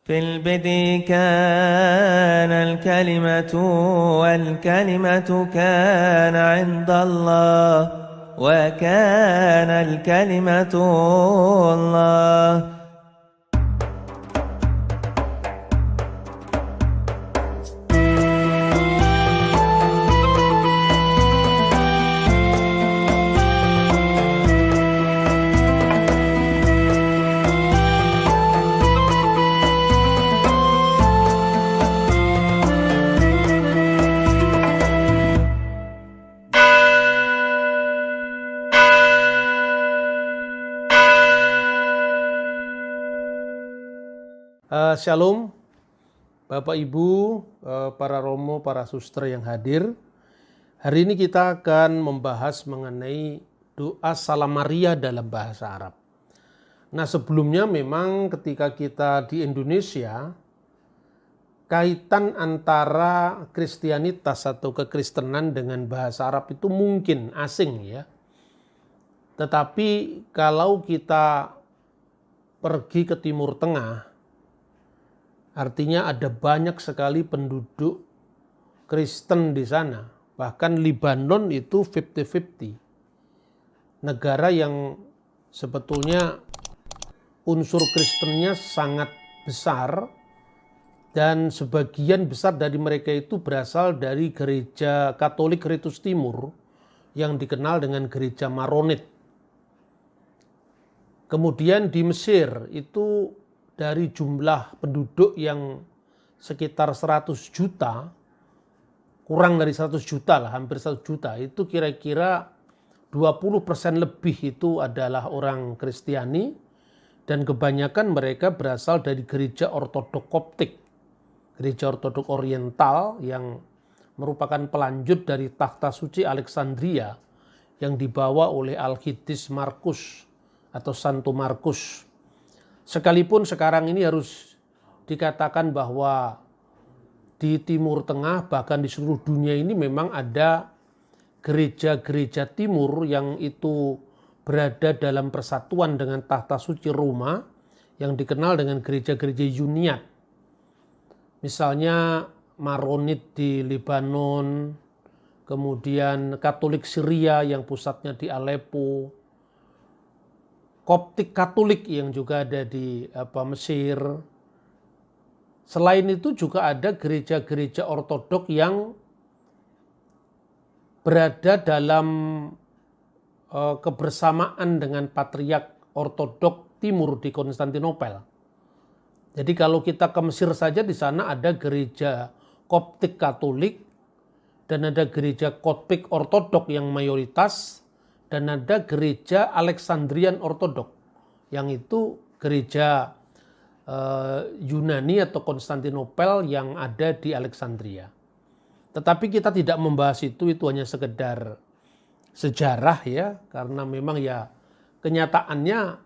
في البدء كان الكلمة والكلمة كان عند الله وكان الكلمة الله. Shalom, Bapak Ibu, para romo, para suster yang hadir. Hari ini kita akan membahas mengenai doa Salam Maria dalam bahasa Arab. Nah, sebelumnya memang ketika kita di Indonesia, kaitan antara Kristianitas atau kekristenan dengan bahasa Arab itu mungkin asing ya. Tetapi kalau kita pergi ke Timur Tengah, artinya ada banyak sekali penduduk Kristen di sana. Bahkan Libanon itu 50-50. Negara yang sebetulnya unsur Kristennya sangat besar. Dan sebagian besar dari mereka itu berasal dari gereja Katolik Ritus Timur yang dikenal dengan gereja Maronit. Kemudian di Mesir itu dari jumlah penduduk yang sekitar 100 juta, kurang dari 100 juta lah, hampir 100 juta, itu kira-kira 20% lebih itu adalah orang Kristiani, dan kebanyakan mereka berasal dari gereja ortodok Koptik, gereja ortodok oriental yang merupakan pelanjut dari takhta suci Alexandria yang dibawa oleh Alkidis Markus atau Santo Markus. Sekalipun sekarang ini harus dikatakan bahwa di Timur Tengah bahkan di seluruh dunia ini memang ada gereja-gereja timur yang itu berada dalam persatuan dengan tahta suci Roma yang dikenal dengan gereja-gereja Yuniat. Misalnya Maronit di Lebanon, kemudian Katolik Syria yang pusatnya di Aleppo, Koptik Katolik yang juga ada di Mesir. Selain itu juga ada gereja-gereja ortodok yang berada dalam kebersamaan dengan Patriark Ortodok Timur di Konstantinopel. Jadi kalau kita ke Mesir saja, di sana ada gereja Koptik Katolik dan ada gereja Koptik Ortodok yang mayoritas, dan ada gereja Alexandrian Ortodok yang itu gereja Yunani atau Konstantinopel yang ada di Alexandria. Tetapi kita tidak membahas itu hanya sekedar sejarah ya, karena memang ya kenyataannya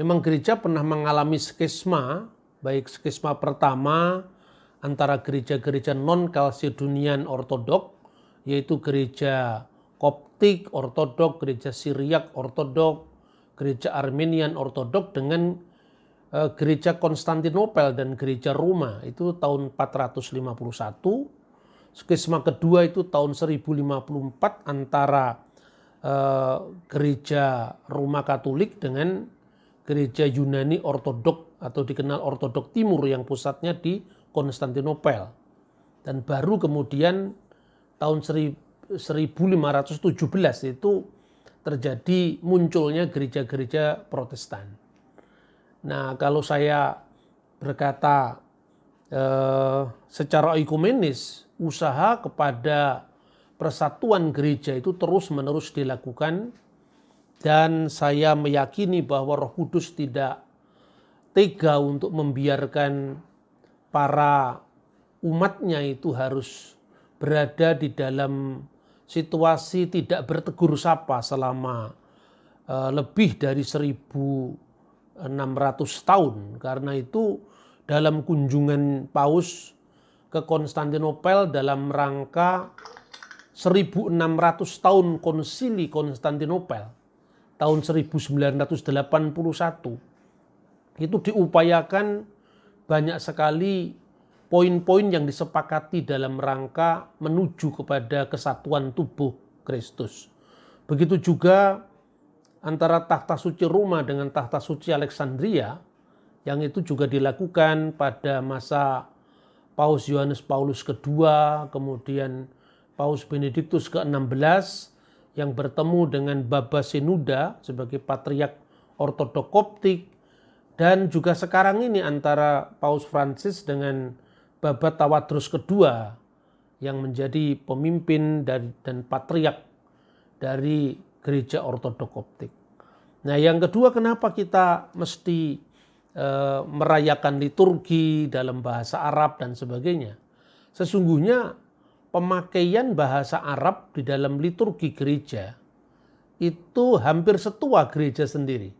memang gereja pernah mengalami skisma, baik skisma pertama antara gereja-gereja non-Kalsedonian Ortodok, yaitu gereja Koptik Ortodok, gereja Syriak Ortodok, gereja Armenian Ortodok dengan gereja Konstantinopel dan gereja Roma itu tahun 451. Skisma kedua itu tahun 1054 antara gereja Roma Katolik dengan gereja Yunani Ortodok atau dikenal Ortodok Timur yang pusatnya di Konstantinopel. Dan baru kemudian tahun 1517 itu terjadi munculnya gereja-gereja Protestan. Nah, kalau saya berkata secara ekumenis, usaha kepada persatuan gereja itu terus-menerus dilakukan, dan saya meyakini bahwa Roh Kudus tidak tega untuk membiarkan para umatnya itu harus berada di dalam situasi tidak bertegur sapa selama lebih dari 1600 tahun. Karena itu dalam kunjungan Paus ke Konstantinopel dalam rangka 1600 tahun konsili Konstantinopel tahun 1981 itu diupayakan banyak sekali poin-poin yang disepakati dalam rangka menuju kepada kesatuan tubuh Kristus. Begitu juga antara takhta suci Roma dengan takhta suci Alexandria, yang itu juga dilakukan pada masa Paus Yohanes Paulus II, kemudian Paus Benediktus ke-16 yang bertemu dengan Baba Senuda sebagai Patriark Ortodok Koptik, dan juga sekarang ini antara Paus Francis dengan Baba Tawadros II yang menjadi pemimpin dan Patriark dari Gereja Ortodok Koptik. Nah, yang kedua, kenapa kita mesti merayakan liturgi dalam bahasa Arab dan sebagainya? Sesungguhnya pemakaian bahasa Arab di dalam liturgi gereja itu hampir setua gereja sendiri.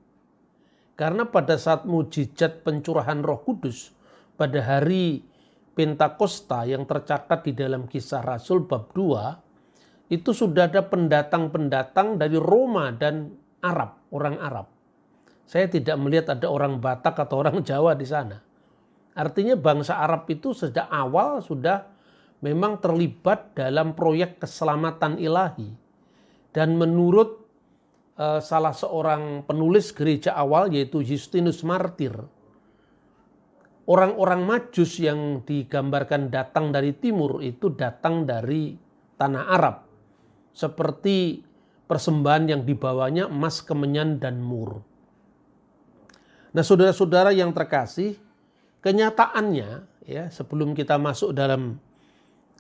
Karena pada saat mujizat pencurahan Roh Kudus pada hari Pentakosta yang tercatat di dalam Kisah Rasul bab 2, itu sudah ada pendatang-pendatang dari Roma dan Arab, orang Arab. Saya tidak melihat ada orang Batak atau orang Jawa di sana. Artinya bangsa Arab itu sejak awal sudah memang terlibat dalam proyek keselamatan ilahi. Dan menurut salah seorang penulis gereja awal, yaitu Justinus Martir, orang-orang Majus yang digambarkan datang dari timur itu datang dari tanah Arab. Seperti persembahan yang dibawanya emas, kemenyan, dan mur. Nah, saudara-saudara yang terkasih, kenyataannya ya, sebelum kita masuk dalam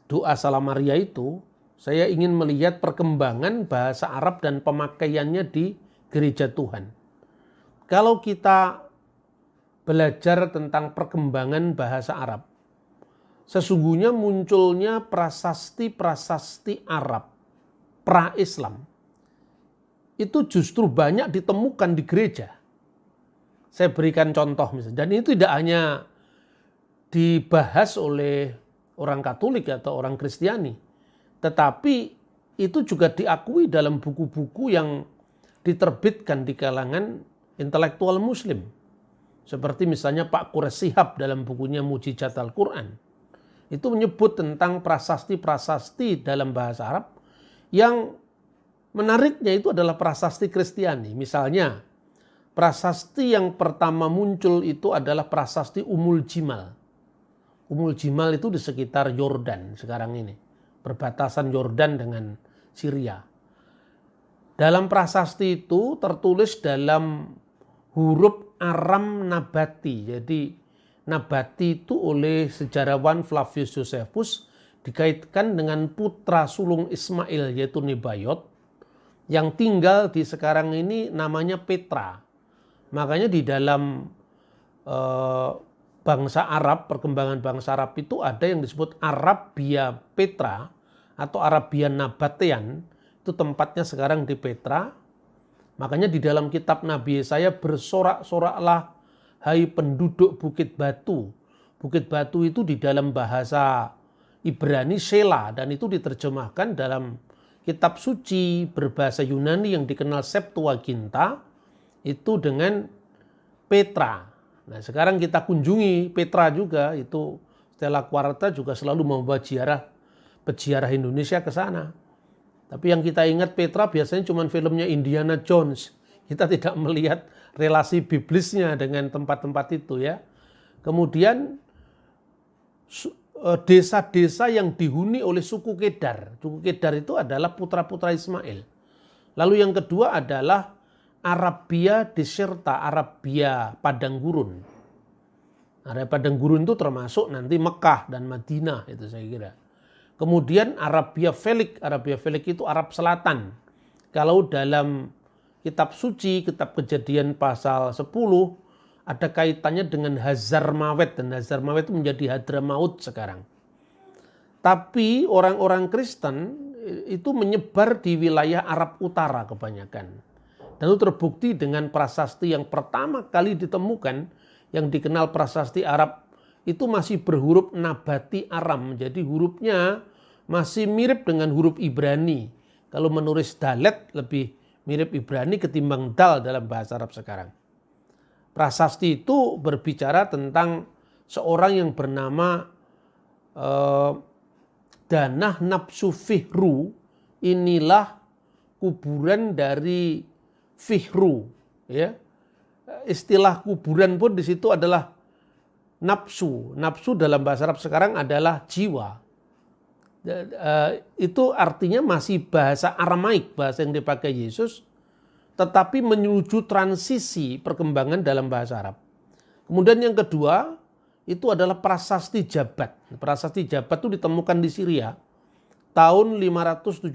doa Salam Maria itu, saya ingin melihat perkembangan bahasa Arab dan pemakaiannya di gereja Tuhan. Kalau kita belajar tentang perkembangan bahasa Arab, sesungguhnya munculnya prasasti-prasasti Arab pra-Islam itu justru banyak ditemukan di gereja. Saya berikan contoh misalnya, dan itu tidak hanya dibahas oleh orang Katolik atau orang Kristiani, tetapi itu juga diakui dalam buku-buku yang diterbitkan di kalangan intelektual Muslim. Seperti misalnya Pak Qures Shihab dalam bukunya Mujizat Al-Quran. Itu menyebut tentang prasasti-prasasti dalam bahasa Arab yang menariknya itu adalah prasasti Kristiani. Misalnya, prasasti yang pertama muncul itu adalah prasasti Umul Jimal. Umul Jimal itu di sekitar Yordan sekarang ini. Perbatasan Yordan dengan Syria. Dalam prasasti itu tertulis dalam huruf Aram Nabati. Jadi Nabati itu oleh sejarawan Flavius Josephus dikaitkan dengan putra sulung Ismail yaitu Nebayot yang tinggal di sekarang ini namanya Petra. Makanya di dalam bangsa Arab, perkembangan bangsa Arab itu ada yang disebut Arabia Petra atau Arabia Nabatean, itu tempatnya sekarang di Petra. Makanya di dalam kitab Nabi Yesaya, bersorak-soraklah hai penduduk Bukit Batu. Bukit Batu itu di dalam bahasa Ibrani Sela, dan itu diterjemahkan dalam kitab suci berbahasa Yunani yang dikenal Septuaginta itu dengan Petra. Nah, sekarang kita kunjungi Petra juga, itu Stella Quarta juga selalu membawa peziarah Indonesia ke sana. Tapi yang kita ingat Petra biasanya cuma filmnya Indiana Jones. Kita tidak melihat relasi biblisnya dengan tempat-tempat itu ya. Kemudian desa-desa yang dihuni oleh suku Kedar. Suku Kedar itu adalah putra-putra Ismail. Lalu yang kedua adalah Arabia Deserta, Arabia Padang Gurun. Arabia Padang Gurun itu termasuk nanti Mekah dan Madinah itu saya kira. Kemudian Arabia Felix itu Arab Selatan. Kalau dalam kitab suci, kitab Kejadian pasal 10, ada kaitannya dengan Hazarmawet, dan Hazarmawet itu menjadi Hadramaut sekarang. Tapi orang-orang Kristen itu menyebar di wilayah Arab Utara kebanyakan. Dan itu terbukti dengan prasasti yang pertama kali ditemukan, yang dikenal prasasti Arab, itu masih berhuruf Nabati Aram. Jadi hurufnya masih mirip dengan huruf Ibrani. Kalau menulis Dalet lebih mirip Ibrani ketimbang Dal dalam bahasa Arab sekarang. Prasasti itu berbicara tentang seorang yang bernama Danah Nafsu Fihru. Inilah kuburan dari Fihru, ya. Istilah kuburan pun di situ adalah nafsu. Nafsu dalam bahasa Arab sekarang adalah jiwa. Itu artinya masih bahasa Aramaik, bahasa yang dipakai Yesus, tetapi menuju transisi perkembangan dalam bahasa Arab. Kemudian yang kedua, itu adalah prasasti Jabat. Prasasti Jabat itu ditemukan di Syria tahun 571.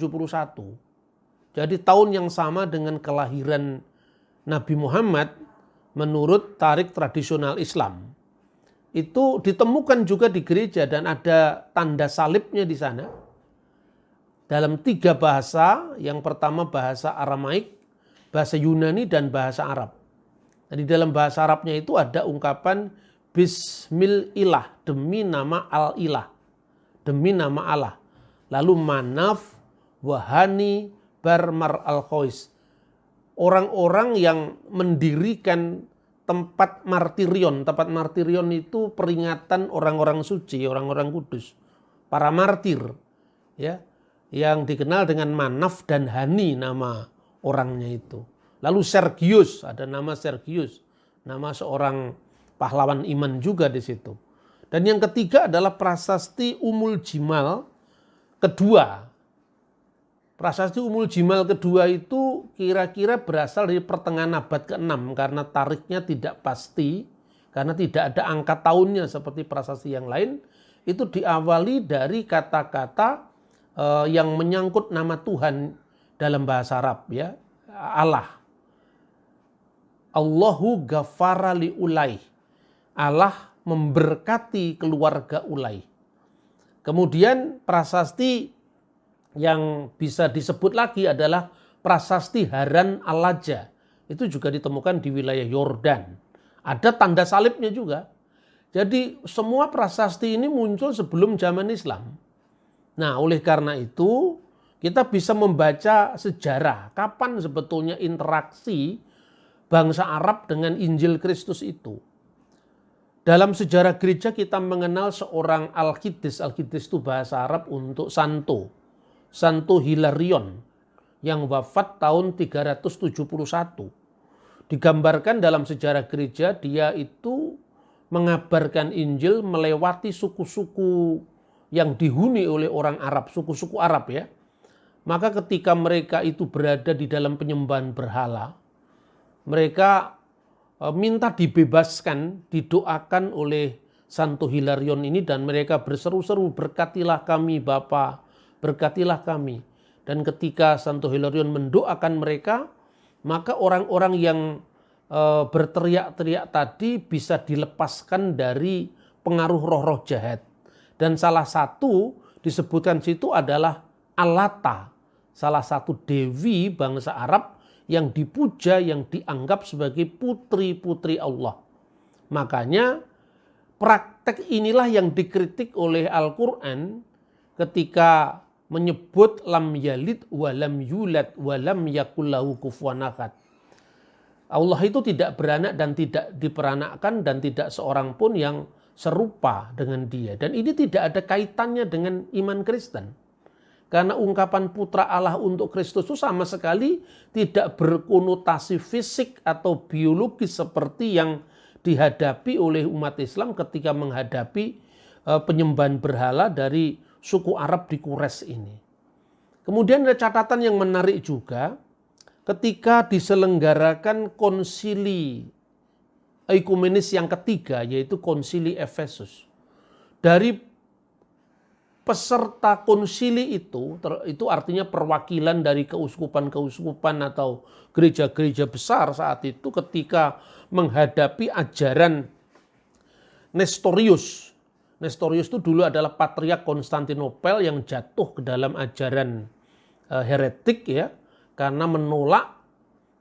Jadi tahun yang sama dengan kelahiran Nabi Muhammad menurut tarik tradisional Islam. Itu ditemukan juga di gereja dan ada tanda salibnya di sana. Dalam 3 bahasa, yang pertama bahasa Aramaik, bahasa Yunani dan bahasa Arab. Jadi dalam bahasa Arabnya itu ada ungkapan Bismillah, demi nama Al-Ilah, demi nama Allah. Lalu Manaf, Wahani, Barmar Al-Khois. Orang-orang yang mendirikan tempat martirion. Tempat martirion itu peringatan orang-orang suci, orang-orang kudus. Para martir, ya, yang dikenal dengan Manaf dan Hani nama orangnya itu. Lalu Sergius, ada nama Sergius, nama seorang pahlawan iman juga di situ. Dan yang ketiga adalah prasasti Umul Jimal kedua. Prasasti Umul Jimal kedua itu kira-kira berasal dari pertengahan abad ke-6 karena tariknya tidak pasti, karena tidak ada angka tahunnya seperti prasasti yang lain. Itu diawali dari kata-kata yang menyangkut nama Tuhan dalam bahasa Arab, ya, Allah. Allahu ghafara li Ulay. Allah memberkati keluarga Ulay. Kemudian prasasti yang bisa disebut lagi adalah prasasti Haran Al-Laja. Itu juga ditemukan di wilayah Yordan. Ada tanda salibnya juga. Jadi semua prasasti ini muncul sebelum zaman Islam. Nah, oleh karena itu kita bisa membaca sejarah kapan sebetulnya interaksi bangsa Arab dengan Injil Kristus itu. Dalam sejarah gereja kita mengenal seorang Al-Qiddis. Al-Qiddis itu bahasa Arab untuk santo. Santo Hilarion yang wafat tahun 371. Digambarkan dalam sejarah gereja dia itu mengabarkan Injil melewati suku-suku yang dihuni oleh orang Arab, suku-suku Arab, ya. Maka ketika mereka itu berada di dalam penyembahan berhala, mereka minta dibebaskan, didoakan oleh Santo Hilarion ini dan mereka berseru-seru, berkatilah kami Bapa, berkatilah kami. Dan ketika Santo Hilarion mendoakan mereka, maka orang-orang yang berteriak-teriak tadi bisa dilepaskan dari pengaruh roh-roh jahat. Dan salah satu disebutkan situ adalah Alata, salah satu dewi bangsa Arab yang dipuja, yang dianggap sebagai putri-putri Allah. Makanya praktek inilah yang dikritik oleh Al-Quran ketika menyebut lam yalid wa lam yulad wa lam yakul lahu kufuwan ahad. Allah itu tidak beranak dan tidak diperanakkan dan tidak seorang pun yang serupa dengan dia. Dan ini tidak ada kaitannya dengan iman Kristen. Karena ungkapan putra Allah untuk Kristus itu sama sekali tidak berkonotasi fisik atau biologis seperti yang dihadapi oleh umat Islam ketika menghadapi penyembahan berhala dari suku Arab di Quraisy ini. Kemudian ada catatan yang menarik juga ketika diselenggarakan konsili ekumenis yang ketiga, yaitu konsili Efesus. Dari peserta konsili itu artinya perwakilan dari keuskupan-keuskupan atau gereja-gereja besar saat itu ketika menghadapi ajaran Nestorius. Nestorius itu dulu adalah patriark Konstantinopel yang jatuh ke dalam ajaran heretik, ya, karena menolak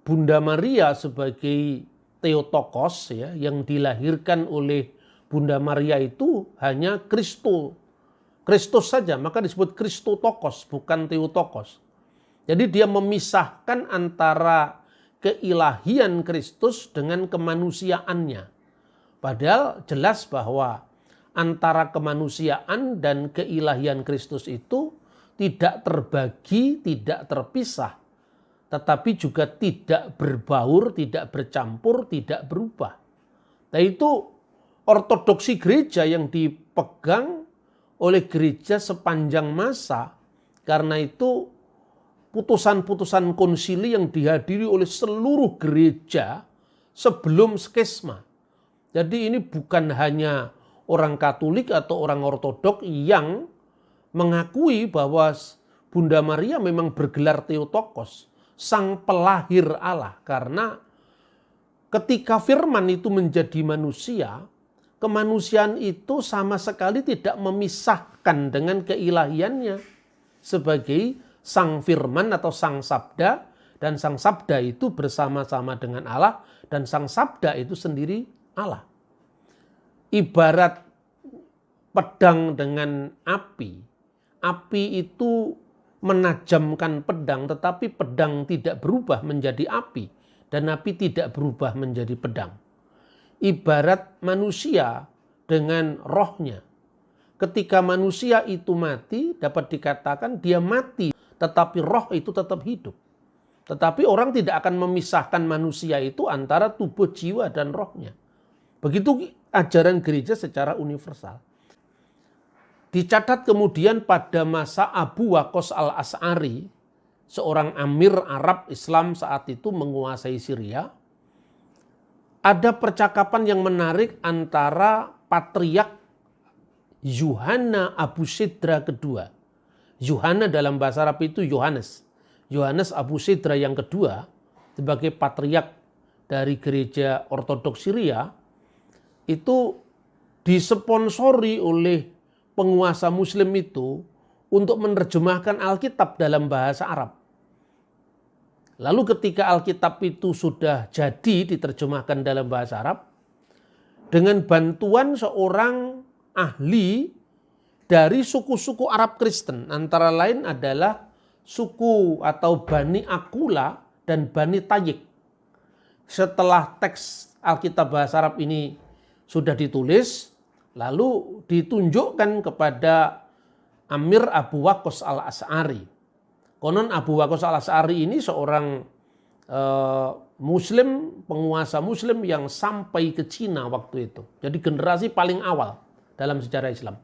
Bunda Maria sebagai Theotokos, ya, yang dilahirkan oleh Bunda Maria itu hanya Kristus saja, maka disebut Kristotokos, bukan Theotokos. Jadi dia memisahkan antara keilahian Kristus dengan kemanusiaannya. Padahal jelas bahwa antara kemanusiaan dan keilahian Kristus itu tidak terbagi, tidak terpisah, tetapi juga tidak berbaur, tidak bercampur, tidak berubah. Nah itu ortodoksi gereja yang dipegang oleh gereja sepanjang masa. Karena itu putusan-putusan konsili yang dihadiri oleh seluruh gereja sebelum skisma. Jadi ini bukan hanya orang Katolik atau orang Ortodok yang mengakui bahwa Bunda Maria memang bergelar Theotokos, sang pelahir Allah. Karena ketika firman itu menjadi manusia, kemanusiaan itu sama sekali tidak memisahkan dengan keilahiannya sebagai sang firman atau sang sabda, dan sang sabda itu bersama-sama dengan Allah, dan sang sabda itu sendiri Allah. Ibarat pedang dengan api, api itu menajamkan pedang, tetapi pedang tidak berubah menjadi api, dan api tidak berubah menjadi pedang. Ibarat manusia dengan rohnya. Ketika manusia itu mati, dapat dikatakan dia mati, tetapi roh itu tetap hidup. Tetapi orang tidak akan memisahkan manusia itu antara tubuh, jiwa, dan rohnya. Begitu ajaran gereja secara universal. Dicatat kemudian pada masa Abu Waqqas al-Asy'ari, seorang amir Arab Islam saat itu menguasai Syria, ada percakapan yang menarik antara Patriark Yohana Abu Sidra kedua. Yohana dalam bahasa Arab itu Yohanes. Yohanes Abu Sidra yang kedua sebagai patriark dari gereja Ortodoks Syria itu disponsori oleh penguasa muslim itu untuk menerjemahkan Alkitab dalam bahasa Arab. Lalu ketika Alkitab itu sudah jadi diterjemahkan dalam bahasa Arab, dengan bantuan seorang ahli dari suku-suku Arab Kristen, antara lain adalah suku atau Bani Akula dan Bani Tayyik. Setelah teks Alkitab bahasa Arab ini sudah ditulis, lalu ditunjukkan kepada Amir Abu Waqqas al-Asy'ari. Konon Abu Waqqas al-Asy'ari ini seorang muslim, penguasa muslim yang sampai ke Cina waktu itu. Jadi generasi paling awal dalam sejarah Islam.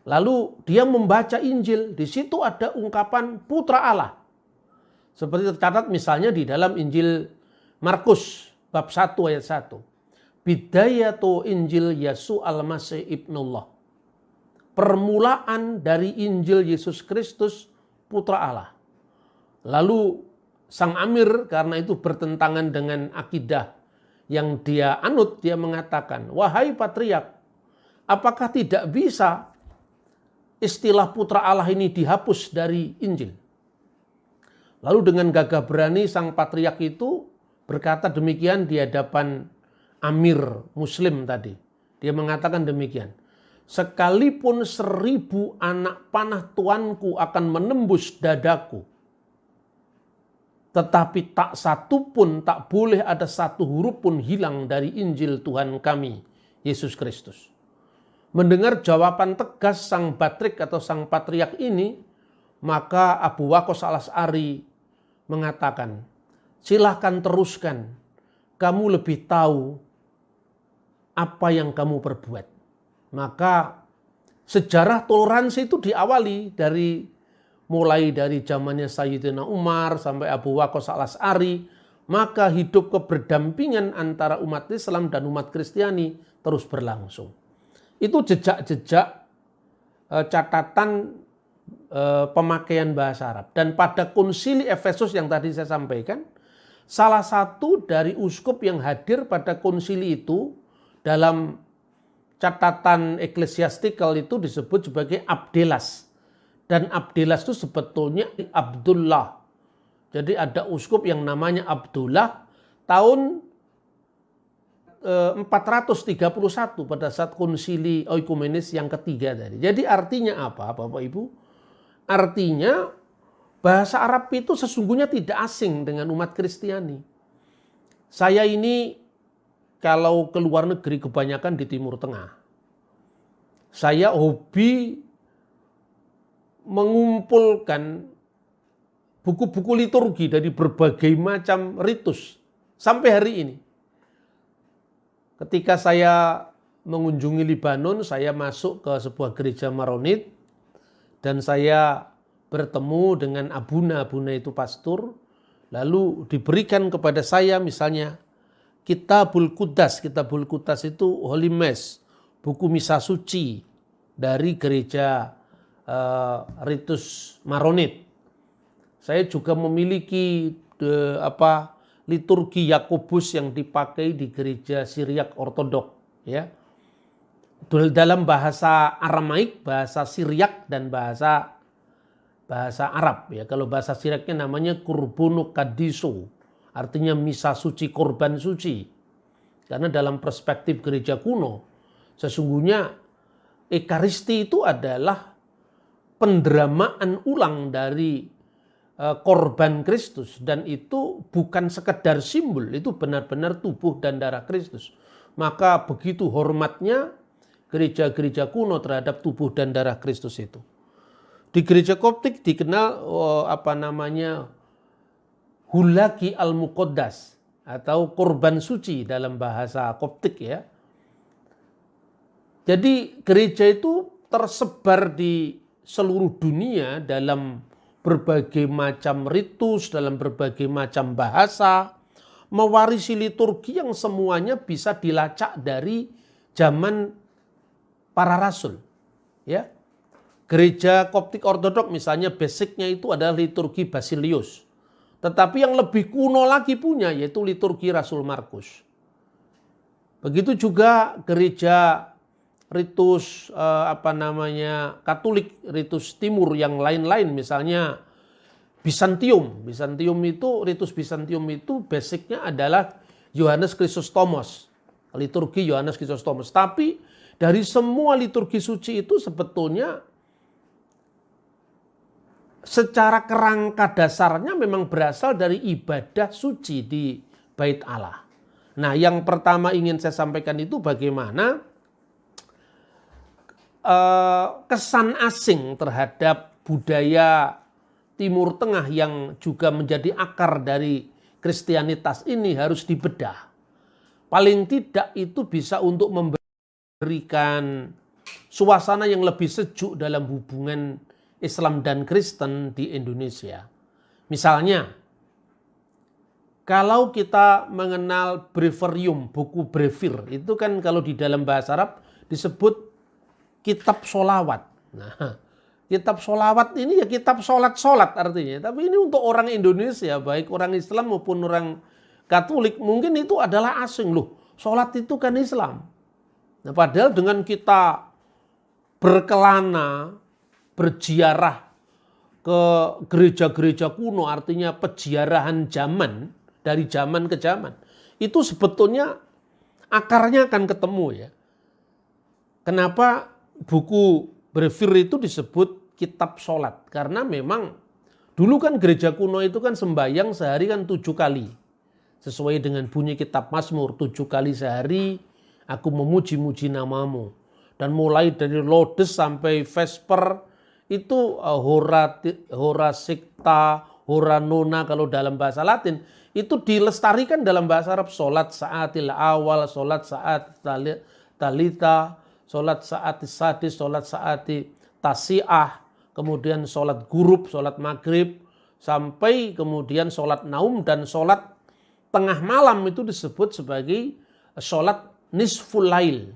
Lalu dia membaca Injil, di situ ada ungkapan putra Allah. Seperti tercatat misalnya di dalam Injil Markus bab 1 ayat 1. Bidayatu Injil Yesus al-Masih ibnullah. Permulaan dari Injil Yesus Kristus putra Allah. Lalu sang amir karena itu bertentangan dengan akidah yang dia anut, dia mengatakan, wahai patriark, apakah tidak bisa istilah putra Allah ini dihapus dari Injil? Lalu dengan gagah berani sang patriark itu berkata demikian di hadapan amir muslim tadi. Dia mengatakan demikian. Sekalipun 1000 anak panah tuanku akan menembus dadaku, tetapi tak satu pun, tak boleh ada satu huruf pun hilang dari Injil Tuhan kami, Yesus Kristus. Mendengar jawaban tegas sang batrik atau sang patriark ini, maka Abu Waqqas al-Asy'ari mengatakan, silahkan teruskan, kamu lebih tahu apa yang kamu perbuat. Maka sejarah toleransi itu diawali mulai dari zamannya Sayyidina Umar sampai Abu Waqqas al-Asy'ari, maka hidup keberdampingan antara umat Islam dan umat Kristiani terus berlangsung. Itu jejak-jejak catatan pemakaian bahasa Arab. Dan pada konsili Efesus yang tadi saya sampaikan, salah satu dari uskup yang hadir pada konsili itu dalam catatan eklesiastikal itu disebut sebagai Abdelas. Dan Abdelas itu sebetulnya Abdullah. Jadi ada uskup yang namanya Abdullah tahun 431 pada saat konsili oikumenis yang ketiga tadi. Jadi artinya apa Bapak Ibu? Artinya bahasa Arab itu sesungguhnya tidak asing dengan umat Kristiani. Saya ini kalau ke luar negeri kebanyakan di Timur Tengah. Saya hobi mengumpulkan buku-buku liturgi dari berbagai macam ritus sampai hari ini. Ketika saya mengunjungi Libanon, saya masuk ke sebuah gereja Maronit dan saya bertemu dengan abuna. Abuna itu pastor. Lalu diberikan kepada saya misalnya Kitabul Quds. Kitabul Quds itu Holy Mass, buku misa suci dari gereja ritus Maronit. Saya juga memiliki liturgi Yakobus yang dipakai di gereja Syriak Ortodok, ya. Dalam bahasa Aramaik, bahasa Syriak dan bahasa Arab, ya. Kalau bahasa Syriaknya namanya Kurbono Kadiso, artinya misa suci, korban suci. Karena dalam perspektif gereja kuno, sesungguhnya Ekaristi itu adalah pendramaan ulang dari korban Kristus, dan itu bukan sekedar simbol, itu benar-benar tubuh dan darah Kristus. Maka begitu hormatnya gereja-gereja kuno terhadap tubuh dan darah Kristus itu. Di gereja Koptik dikenal Hulaki al-Muqaddas atau korban suci dalam bahasa Koptik, ya. Jadi gereja itu tersebar di seluruh dunia dalam berbagai macam ritus, dalam berbagai macam bahasa, mewarisi liturgi yang semuanya bisa dilacak dari zaman para rasul, ya. Gereja Koptik Ortodok misalnya basicnya itu adalah liturgi Basilius. Tetapi yang lebih kuno lagi punya yaitu liturgi Rasul Markus. Begitu juga gereja ritus Katolik, ritus Timur yang lain-lain, misalnya Bizantium. Ritus Bizantium itu basicnya adalah Yohanes Chrysostomos, liturgi Yohanes Chrysostomos. Tapi dari semua liturgi suci itu sebetulnya secara kerangka dasarnya memang berasal dari ibadah suci di Bait Allah. Nah, yang pertama ingin saya sampaikan itu bagaimana kesan asing terhadap budaya Timur Tengah yang juga menjadi akar dari Kristianitas ini harus dibedah. Paling tidak itu bisa untuk memberikan suasana yang lebih sejuk dalam hubungan Islam dan Kristen di Indonesia. Misalnya, kalau kita mengenal Breverium, buku Brevir, itu kan kalau di dalam bahasa Arab disebut kitab sholawat. Nah, kitab sholawat ini ya kitab sholat-sholat artinya. Tapi ini untuk orang Indonesia, baik orang Islam maupun orang Katolik, mungkin itu adalah asing loh. Sholat itu kan Islam. Nah, padahal dengan kita berkelana, berziarah ke gereja-gereja kuno, artinya peziarahan zaman, dari zaman ke zaman, itu sebetulnya akarnya akan ketemu, ya. Kenapa buku Brevir itu disebut kitab sholat? Karena memang dulu kan gereja kuno itu kan sembahyang sehari kan 7 kali. Sesuai dengan bunyi kitab Mazmur, 7 kali sehari aku memuji-muji namamu. Dan mulai dari Laudes sampai Vesper itu hora sikta, hora nona kalau dalam bahasa Latin, itu dilestarikan dalam bahasa Arab. Sholat saatil awal, sholat saat talita, sholat saat sadis, sholat saat tasiah, kemudian sholat gurub, sholat maghrib, sampai kemudian sholat naum dan sholat tengah malam itu disebut sebagai sholat nisful lail,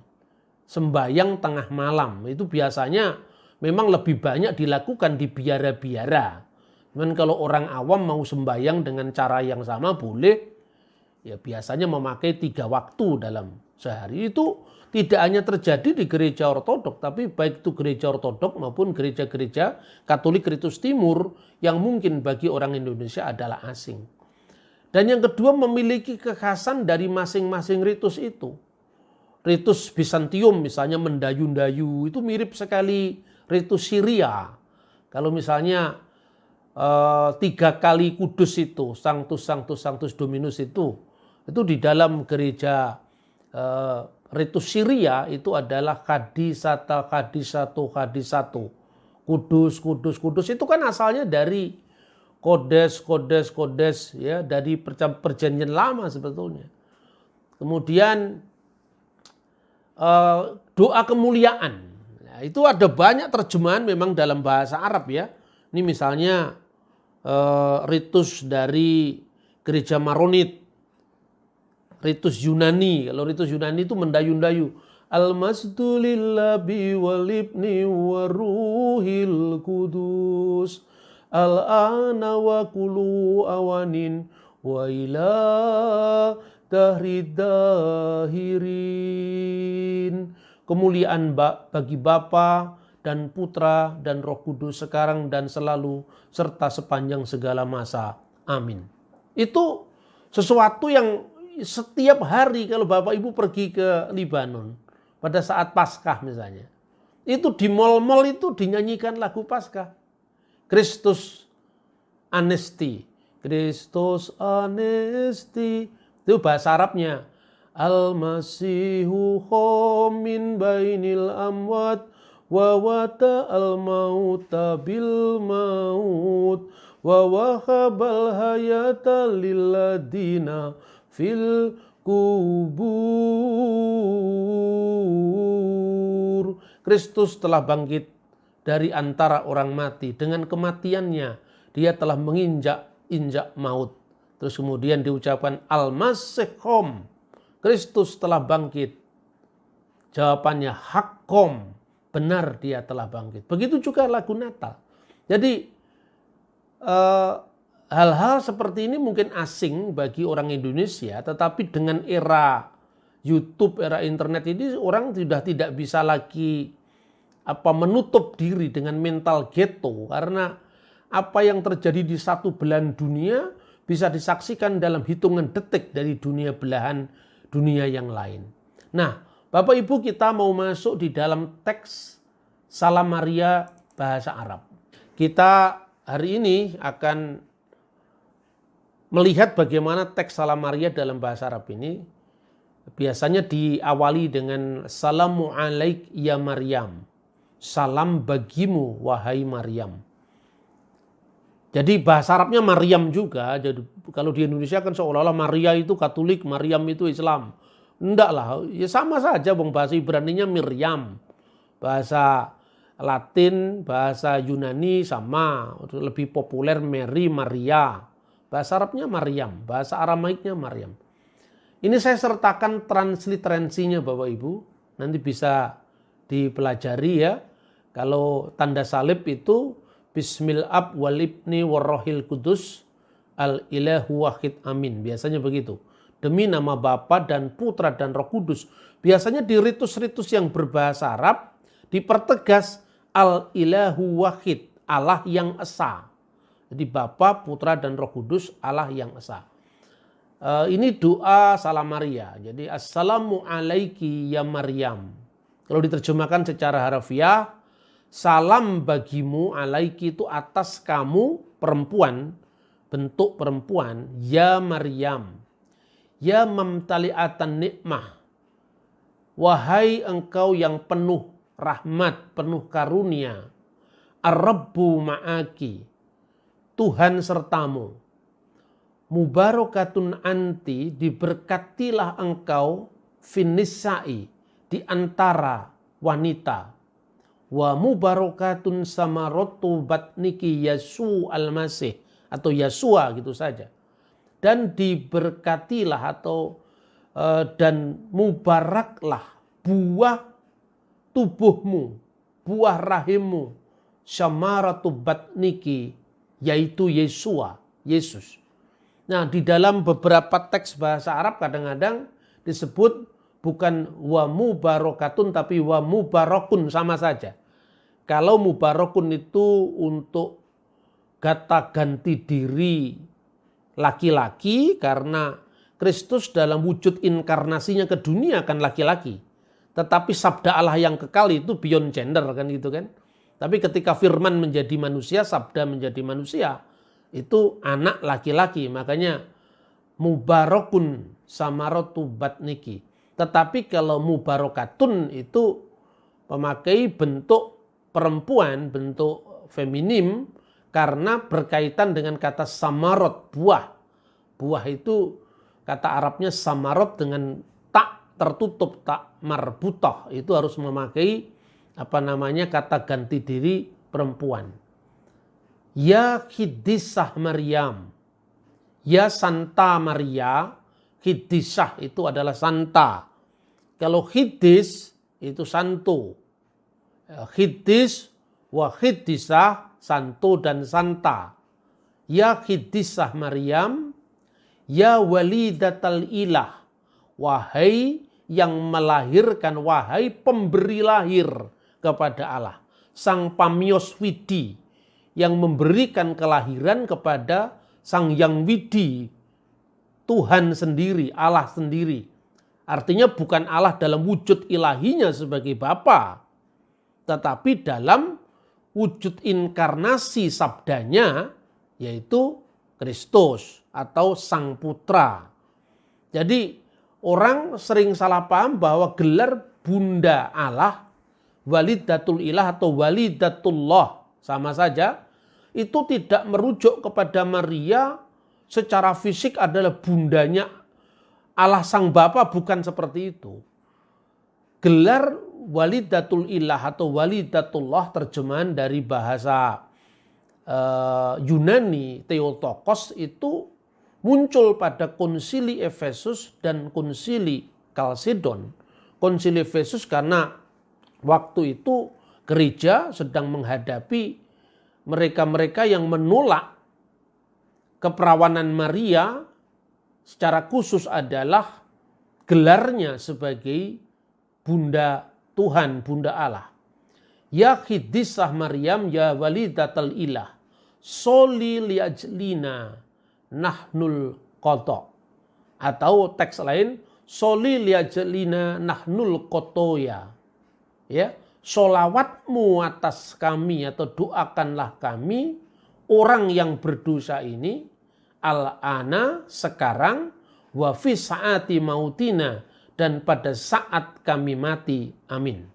sembahyang tengah malam. Itu biasanya memang lebih banyak dilakukan di biara-biara. Cuman kalau orang awam mau sembahyang dengan cara yang sama boleh, ya biasanya memakai 3 waktu dalam sehari. Itu tidak hanya terjadi di gereja ortodok, tapi baik itu gereja ortodok maupun gereja-gereja Katolik ritus Timur yang mungkin bagi orang Indonesia adalah asing. Dan yang kedua, memiliki kekhasan dari masing-masing ritus itu. Ritus Bizantium misalnya mendayu-dayu itu mirip sekali ritus Syria. Kalau misalnya 3 kali kudus itu, Sanctus, Sanctus, Sanctus Dominus itu di dalam gereja ritus Syria itu adalah Hadisata, Hadisatu. Kudus itu kan asalnya dari kodes ya, dari perjanjian lama sebetulnya. Kemudian doa kemuliaan. Nah, itu ada banyak terjemahan memang dalam bahasa Arab ya. Ini misalnya ritus dari gereja Maronit, ritus Yunani. Kalau ritus Yunani itu mendayu-dayu. Al-masdu lillahi walibni waruhil kudus. Al-ana wa kulu awanin wa ila dahridahirin. Kemuliaan bagi Bapa dan Putra dan Roh Kudus sekarang dan selalu serta sepanjang segala masa. Amin. Itu sesuatu yang setiap hari kalau Bapak Ibu pergi ke Libanon pada saat Paskah misalnya, itu di mal-mal itu dinyanyikan lagu Paskah. Kristus Anesti. Kristus Anesti. Itu bahasa Arabnya. Al-Masihu min bainil amwat wa wata al-mauta bil maut wa wahabal hayata lilladina fil kubur. Kristus telah bangkit dari antara orang mati. Dengan kematiannya dia telah menginjak maut. Terus kemudian diucapkan Al-Masihom. Kristus telah bangkit. Jawabannya Hakkom. Benar dia telah bangkit. Begitu juga lagu Natal. Jadi hal-hal seperti ini mungkin asing bagi orang Indonesia. Tetapi dengan era YouTube, era internet ini orang sudah tidak bisa lagi menutup diri dengan mental ghetto. Karena apa yang terjadi di satu belahan dunia bisa disaksikan dalam hitungan detik dari belahan dunia yang lain. Nah, Bapak Ibu, kita mau masuk di dalam teks Salam Maria bahasa Arab. Kita hari ini akan melihat bagaimana teks Salam Maria dalam bahasa Arab ini biasanya diawali dengan Salamu alaik ya Maryam. Salam bagimu wahai Maryam. Jadi bahasa Arabnya Maryam juga. Jadi kalau di Indonesia kan seolah-olah Maria itu Katolik, Maryam itu Islam. Enggak lah, ya sama saja. Bahasa Ibraninya Miriam, bahasa Latin, bahasa Yunani sama. Lebih populer Mary, Maria. Bahasa Arabnya Maryam, bahasa Aramaiknya Maryam. Ini saya sertakan transliteransinya Bapak Ibu. Nanti bisa dipelajari ya. Kalau tanda salib itu Bismil ab wal ibni warrohil kudus al ilahu wahid amin. Biasanya begitu. Demi nama Bapa dan Putra dan Roh Kudus. Biasanya di ritus-ritus yang berbahasa Arab dipertegas al ilahu wahid, Allah yang esa. Jadi Bapa, Putra dan Roh Kudus, Allah yang esa. Ini doa Salam Maria. Jadi Assalamu alaiki ya Maryam. Kalau diterjemahkan secara harfiah, salam bagimu, alaiki itu atas kamu perempuan, bentuk perempuan, ya Maryam. Ya mamtali'atan nikmah. Wahai engkau yang penuh rahmat, penuh karunia. Ar-Rabbu ma'aki. Tuhan sertamu. Mubarakatun anti, diberkatilah engkau finissa'i, di antara wanita. Wa mubarakatun samaratu batniki Yesu al-Masih, atau Yesua gitu saja. Dan diberkatilah dan mubaraklah buah tubuhmu, buah rahimmu, samaratu batniki, yaitu Yesua, Yesus. Nah, di dalam beberapa teks bahasa Arab kadang-kadang disebut bukan wa mubarakatun tapi wa mubarakun, sama saja. Kalau mubarakun itu untuk kata ganti diri laki-laki karena Kristus dalam wujud inkarnasinya ke dunia kan laki-laki. Tetapi sabda Allah yang kekal itu beyond gender kan gitu kan. Tapi ketika firman menjadi manusia, sabda menjadi manusia, itu anak laki-laki. Makanya mubarakun samaratu batniki. Tetapi kalau mubarakatun itu memakai bentuk perempuan, bentuk feminim, karena berkaitan dengan kata samarot, buah. Buah itu kata Arabnya samarot dengan tak tertutup, tak marbutah. Itu harus memakai kata ganti diri perempuan. Ya Khiddisah Maryam. Ya Santa Maria. Khiddisah itu adalah santa. Kalau Khiddis itu santo. Khiddis wa Khiddisah, santo dan santa. Ya Khiddisah Maryam, ya walidatal ilah, wahai yang melahirkan, wahai pemberi lahir kepada Allah. Sang pamios widi, yang memberikan kelahiran kepada Sang Yang Widi, Tuhan sendiri, Allah sendiri. Artinya bukan Allah dalam wujud ilahinya sebagai Bapa, tetapi dalam wujud inkarnasi sabdanya, yaitu Kristus atau Sang Putra. Jadi orang sering salah paham bahwa gelar Bunda Allah, Walidatul Ilah atau Walidatullah sama saja, itu tidak merujuk kepada Maria secara fisik adalah bundanya Allah Sang Bapa, bukan seperti itu. Gelar Walidatul Ilah atau Walidatullah terjemahan dari bahasa Yunani Theotokos itu muncul pada konsili Efesus dan konsili Kalsedon. Konsili Efesus karena waktu itu gereja sedang menghadapi mereka-mereka yang menolak keperawanan Maria, secara khusus adalah gelarnya sebagai Bunda Tuhan, Bunda Allah. Ya Khiddisah Maryam, ya walidatal ilah, soli liajlina nahnul qadha. Atau teks lain, soli liajlina nahnul qatoya. Ya, solawatmu atas kami atau doakanlah kami orang yang berdosa ini al-ana sekarang wa fi saati mautina dan pada saat kami mati. Amin.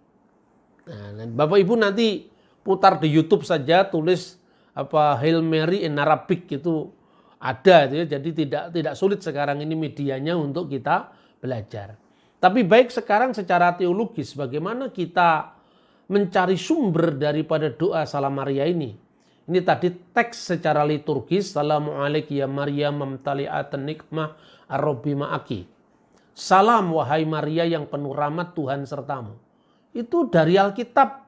Nah, Bapak Ibu nanti putar di YouTube saja, tulis Hail Mary in Arabic itu ada ya. Jadi tidak sulit sekarang ini medianya untuk kita belajar. Tapi baik sekarang secara teologis bagaimana kita mencari sumber daripada doa Salam Maria ini. Ini tadi teks secara liturgis, Salamu alaiki ya Maryam mamtali'atan nikmah ar-Rabbi ma'aki. Salam wahai Maria yang penuh rahmat Tuhan sertamu. Itu dari Alkitab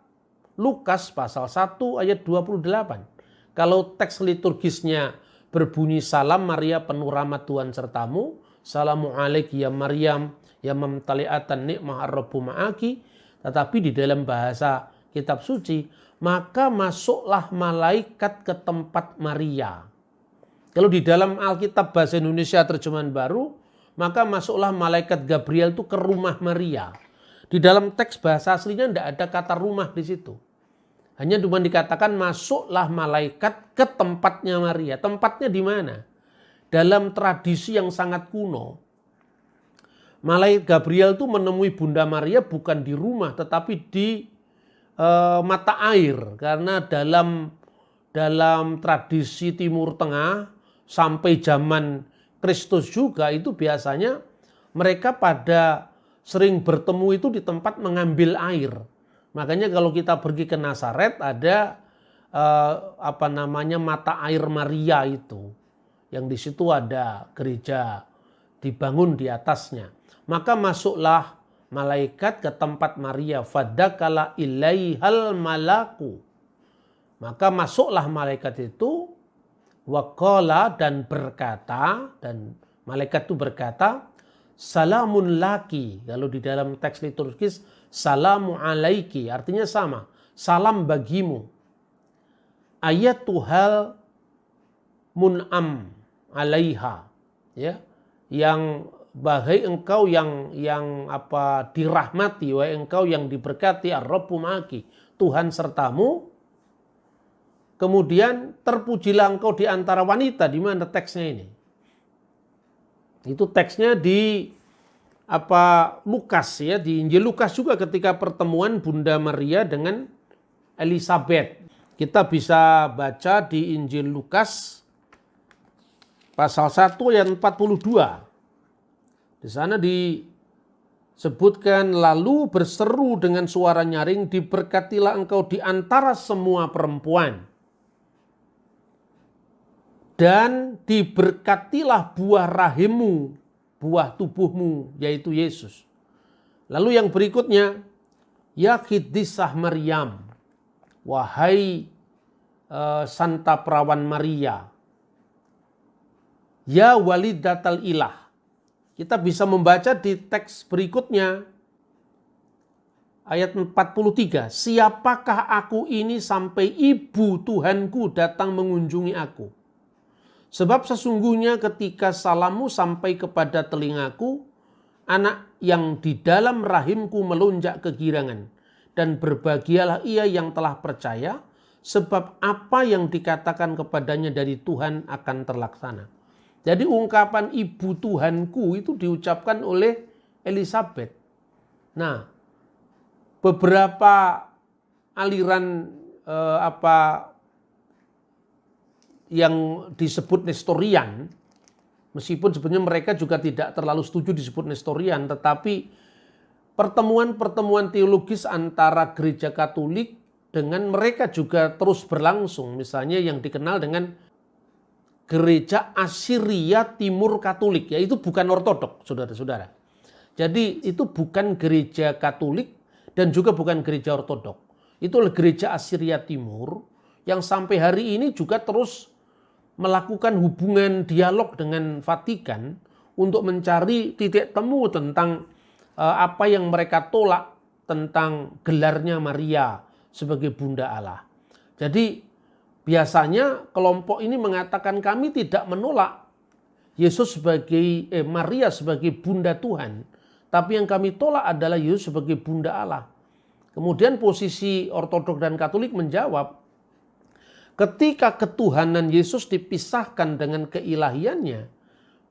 Lukas pasal 1 ayat 28. Kalau teks liturgisnya berbunyi salam Maria penuh rahmat Tuhan sertamu. Salamu alaiki ya Maryam ya mamtali'atan nikmah ar-Rabbi ma'aki. Tetapi di dalam bahasa kitab suci, maka masuklah malaikat ke tempat Maria. Kalau di dalam Alkitab bahasa Indonesia terjemahan baru, maka masuklah malaikat Gabriel itu ke rumah Maria. Di dalam teks bahasa aslinya tidak ada kata rumah di situ. Hanya cuma dikatakan masuklah malaikat ke tempatnya Maria. Tempatnya di mana? Dalam tradisi yang sangat kuno, malaikat Gabriel itu menemui Bunda Maria bukan di rumah tetapi di mata air. Karena dalam tradisi Timur Tengah sampai zaman Kristus juga itu biasanya mereka pada sering bertemu itu di tempat mengambil air. Makanya kalau kita pergi ke Nazaret ada mata air Maria itu. Yang di situ ada gereja dibangun di atasnya. Maka masuklah malaikat ke tempat Maria. Fadakala ilaihal malaku. Maka masuklah malaikat itu. Waqala dan berkata. Dan malaikat itu berkata. Salamun laki. Kalau di dalam teks liturgis. Salamu alaiki. Artinya sama. Salam bagimu. Ayatuhal mun'am alaiha. Ya. Yang bahai engkau yang dirahmati, wahai engkau yang diberkati, ar-Rabbu ma'aki, Tuhan sertamu. Kemudian terpujilah engkau di antara wanita. Di mana teksnya ini? Itu teksnya di Lukas ya, di Injil Lukas juga ketika pertemuan Bunda Maria dengan Elizabeth. Kita bisa baca di Injil Lukas pasal 1 ayat 42. Di sana disebutkan, lalu berseru dengan suara nyaring, diberkatilah engkau di antara semua perempuan. Dan diberkatilah buah rahimmu, buah tubuhmu, yaitu Yesus. Lalu yang berikutnya, ya Kiddisah Maryam, wahai Santa Perawan Maria, ya Walidatal Ilah. Kita bisa membaca di teks berikutnya, ayat 43. Siapakah aku ini sampai ibu Tuhanku datang mengunjungi aku? Sebab sesungguhnya ketika salammu sampai kepada telingaku, anak yang di dalam rahimku melonjak kegirangan. Dan berbahagialah ia yang telah percaya, sebab apa yang dikatakan kepadanya dari Tuhan akan terlaksana. Jadi ungkapan ibu Tuhanku itu diucapkan oleh Elizabeth. Nah, beberapa aliran yang disebut Nestorian, meskipun sebenarnya mereka juga tidak terlalu setuju disebut Nestorian, tetapi pertemuan-pertemuan teologis antara gereja Katolik dengan mereka juga terus berlangsung. Misalnya yang dikenal dengan Gereja Asiria Timur Katolik, yaitu bukan ortodok, saudara-saudara. Jadi itu bukan gereja Katolik dan juga bukan gereja ortodok. Itu adalah gereja Asiria Timur yang sampai hari ini juga terus melakukan hubungan dialog dengan Vatikan untuk mencari titik temu tentang apa yang mereka tolak tentang gelarnya Maria sebagai Bunda Allah. Jadi biasanya kelompok ini mengatakan kami tidak menolak Yesus sebagai Maria sebagai Bunda Tuhan, tapi yang kami tolak adalah Yesus sebagai Bunda Allah. Kemudian posisi Ortodok dan Katolik menjawab, ketika ketuhanan Yesus dipisahkan dengan keilahiannya,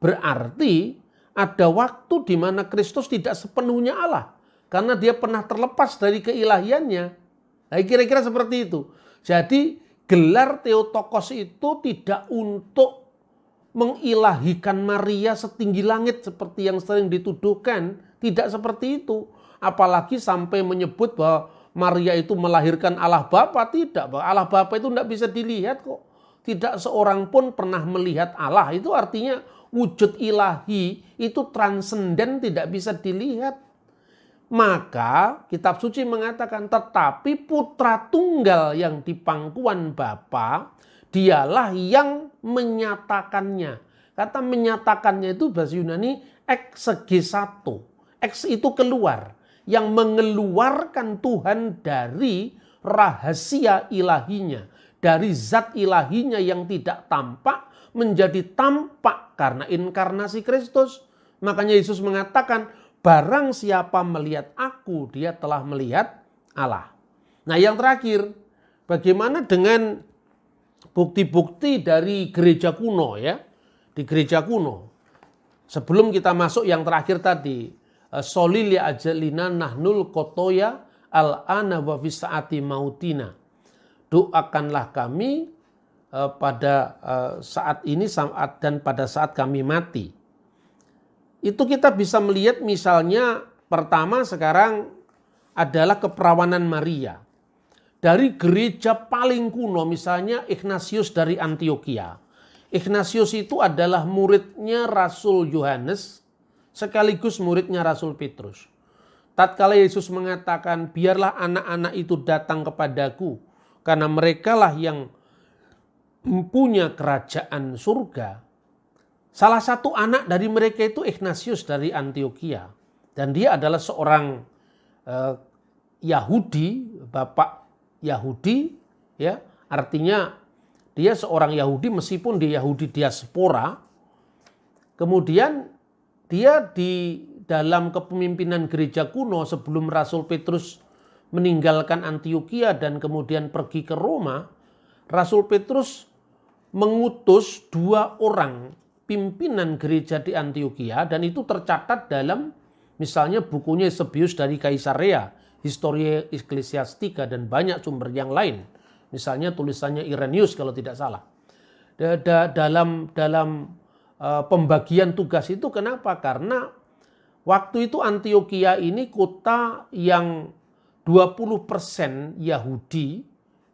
berarti ada waktu di mana Kristus tidak sepenuhnya Allah karena dia pernah terlepas dari keilahiannya. Nah, kira-kira seperti itu. Jadi gelar Theotokos itu tidak untuk mengilahikan Maria setinggi langit seperti yang sering dituduhkan. Tidak seperti itu. Apalagi sampai menyebut bahwa Maria itu melahirkan Allah Bapa. Tidak, bahwa Allah Bapa itu tidak bisa dilihat kok. Tidak seorang pun pernah melihat Allah. Itu artinya wujud ilahi itu transenden, tidak bisa dilihat. Maka kitab suci mengatakan tetapi putra tunggal yang di pangkuan Bapa dialah yang menyatakannya. Kata menyatakannya itu bahasa Yunani exegesato. Ex itu keluar. Yang mengeluarkan Tuhan dari rahasia ilahinya. Dari zat ilahinya yang tidak tampak menjadi tampak karena inkarnasi Kristus. Makanya Yesus mengatakan, barang siapa melihat aku, dia telah melihat Allah. Nah yang terakhir, bagaimana dengan bukti-bukti dari gereja kuno ya? Di gereja kuno. Sebelum kita masuk yang terakhir tadi, Solilia ajalina nahnul kotoya al-ana wa fisaati mautina. Doakanlah kami pada saat ini dan pada saat kami mati. Itu kita bisa melihat misalnya pertama sekarang adalah keperawanan Maria. Dari gereja paling kuno misalnya Ignatius dari Antioquia. Ignatius itu adalah muridnya Rasul Yohanes sekaligus muridnya Rasul Petrus. Tatkala Yesus mengatakan biarlah anak-anak itu datang kepadaku karena merekalah yang mempunyai kerajaan surga. Salah satu anak dari mereka itu Ignatius dari Antioquia. Dan dia adalah seorang Yahudi, bapak Yahudi. Ya, artinya dia seorang Yahudi meskipun dia Yahudi diaspora. Kemudian dia di dalam kepemimpinan gereja kuno sebelum Rasul Petrus meninggalkan Antioquia dan kemudian pergi ke Roma. Rasul Petrus mengutus 2 orang pimpinan gereja di Antioquia dan itu tercatat dalam Misalnya bukunya Eusebius dari Kaisarea, Historia Ecclesiastica, dan banyak sumber yang lain. Misalnya tulisannya Irenaeus kalau tidak salah. Dalam pembagian tugas itu kenapa? Karena waktu itu Antioquia ini kota yang 20% Yahudi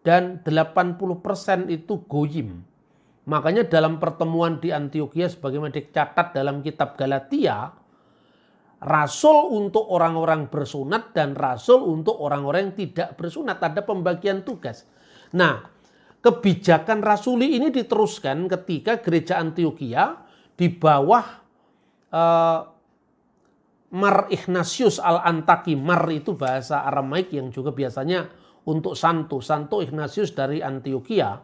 dan 80% itu Goyim. Makanya dalam pertemuan di Antioquia sebagaimana dicatat dalam kitab Galatia, rasul untuk orang-orang bersunat dan rasul untuk orang-orang yang tidak bersunat. Ada pembagian tugas. Nah, kebijakan rasuli ini diteruskan ketika gereja Antioquia di bawah Mar Ignatius al-Antaki. Mar itu bahasa Aramaik yang juga biasanya untuk Santo. Santo Ignatius dari Antioquia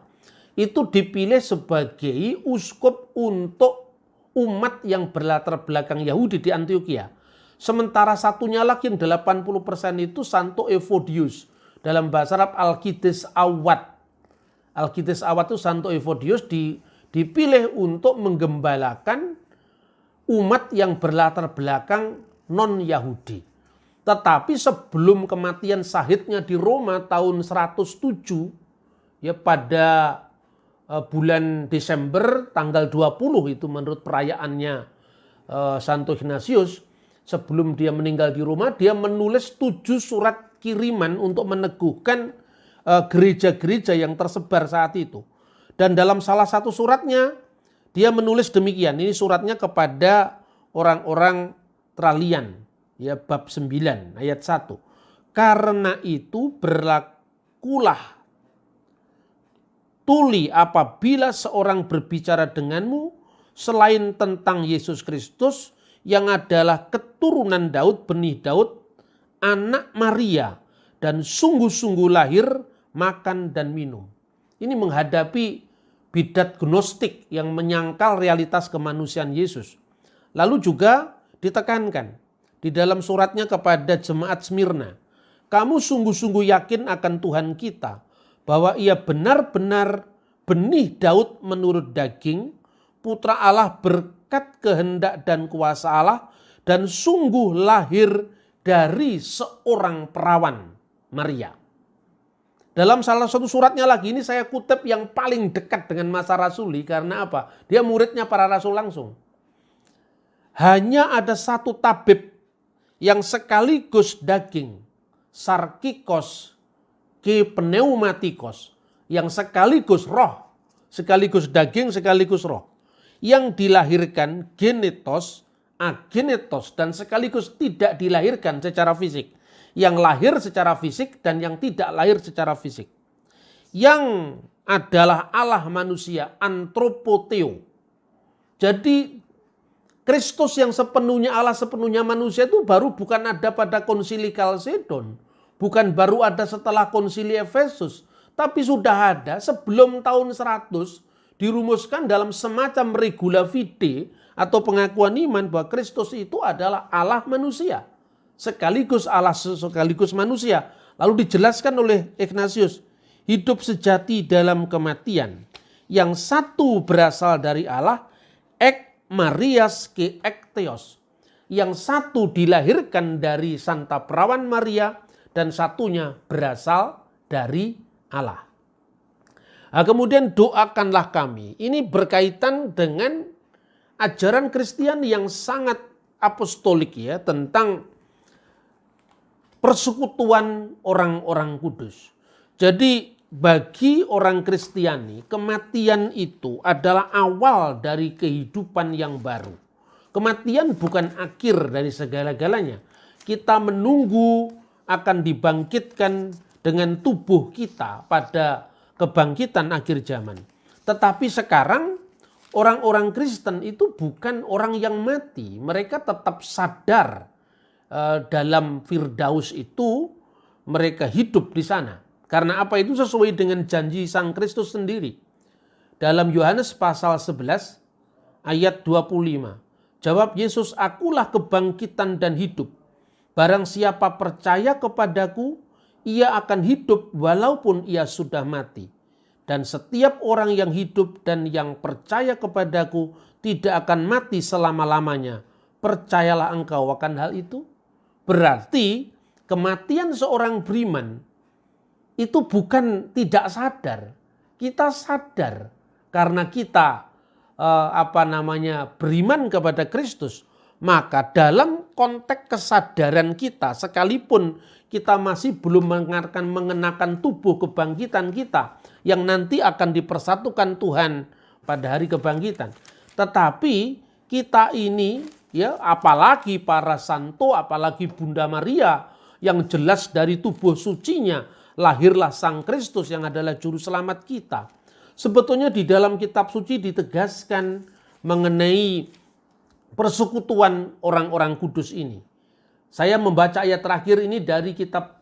itu dipilih sebagai uskup untuk umat yang berlatar belakang Yahudi di Antioquia. Sementara satunya lagi yang 80% itu Santo Evodius. Dalam bahasa Arab Alkides Awad. Alkides Awad itu Santo Evodius dipilih untuk menggembalakan umat yang berlatar belakang non-Yahudi. Tetapi sebelum kematian sahidnya di Roma tahun 107, ya pada bulan Desember tanggal 20 itu menurut perayaannya Santo Ignatius, sebelum dia meninggal di Roma, dia menulis 7 surat kiriman untuk meneguhkan gereja-gereja yang tersebar saat itu. Dan dalam salah satu suratnya, dia menulis demikian. Ini suratnya kepada orang-orang Tralian, ya bab 9 ayat 1. Karena itu berlakulah tuli apabila seorang berbicara denganmu selain tentang Yesus Kristus yang adalah keturunan Daud, benih Daud, anak Maria, dan sungguh-sungguh lahir, makan dan minum. Ini menghadapi bidat gnostik yang menyangkal realitas kemanusiaan Yesus. Lalu juga ditekankan di dalam suratnya kepada jemaat Smyrna, kamu sungguh-sungguh yakin akan Tuhan kita, bahwa ia benar-benar benih Daud menurut daging, putra Allah berkat kehendak dan kuasa Allah, dan sungguh lahir dari seorang perawan, Maria. Dalam salah satu suratnya lagi, ini saya kutip yang paling dekat dengan masa rasuli, karena apa? Dia muridnya para rasul langsung. Hanya ada satu tabib yang sekaligus daging, sarkikos ke pneumatikos, yang sekaligus roh, sekaligus daging, sekaligus roh, yang dilahirkan genetos, agenetos, dan sekaligus tidak dilahirkan secara fisik, yang lahir secara fisik dan yang tidak lahir secara fisik, yang adalah Allah manusia, antropoteo. Jadi Kristus yang sepenuhnya Allah, sepenuhnya manusia itu baru bukan ada pada konsili Kalsedon, bukan baru ada setelah konsili Efesus, tapi sudah ada sebelum tahun 100 dirumuskan dalam semacam regula fide atau pengakuan iman bahwa Kristus itu adalah Allah manusia, sekaligus Allah sekaligus manusia. Lalu dijelaskan oleh Ignatius, hidup sejati dalam kematian, yang satu berasal dari Allah, ek Marias ke ekteos, yang satu dilahirkan dari Santa Perawan Maria dan satunya berasal dari Allah. Nah, kemudian doakanlah kami. Ini berkaitan dengan ajaran Kristiani yang sangat apostolik ya, tentang persekutuan orang-orang kudus. Jadi bagi orang Kristiani, kematian itu adalah awal dari kehidupan yang baru. Kematian bukan akhir dari segala-galanya. Kita menunggu akan dibangkitkan dengan tubuh kita pada kebangkitan akhir zaman. Tetapi sekarang orang-orang Kristen itu bukan orang yang mati. Mereka tetap sadar dalam Firdaus itu mereka hidup di sana. Karena apa? Itu sesuai dengan janji Sang Kristus sendiri. Dalam Yohanes pasal 11 ayat 25. Jawab Yesus, akulah kebangkitan dan hidup. Barang siapa percaya kepadaku, ia akan hidup walaupun ia sudah mati. Dan setiap orang yang hidup dan yang percaya kepadaku tidak akan mati selama-lamanya. Percayalah engkau akan hal itu? Berarti kematian seorang beriman itu bukan tidak sadar. Kita sadar karena kita beriman kepada Kristus. Maka dalam konteks kesadaran kita, sekalipun kita masih belum mengenakan tubuh kebangkitan kita yang nanti akan dipersatukan Tuhan pada hari kebangkitan. Tetapi kita ini, ya, apalagi para santo, apalagi Bunda Maria yang jelas dari tubuh sucinya lahirlah Sang Kristus yang adalah juru selamat kita. Sebetulnya di dalam kitab suci ditegaskan mengenai persekutuan orang-orang kudus ini. Saya membaca ayat terakhir ini dari kitab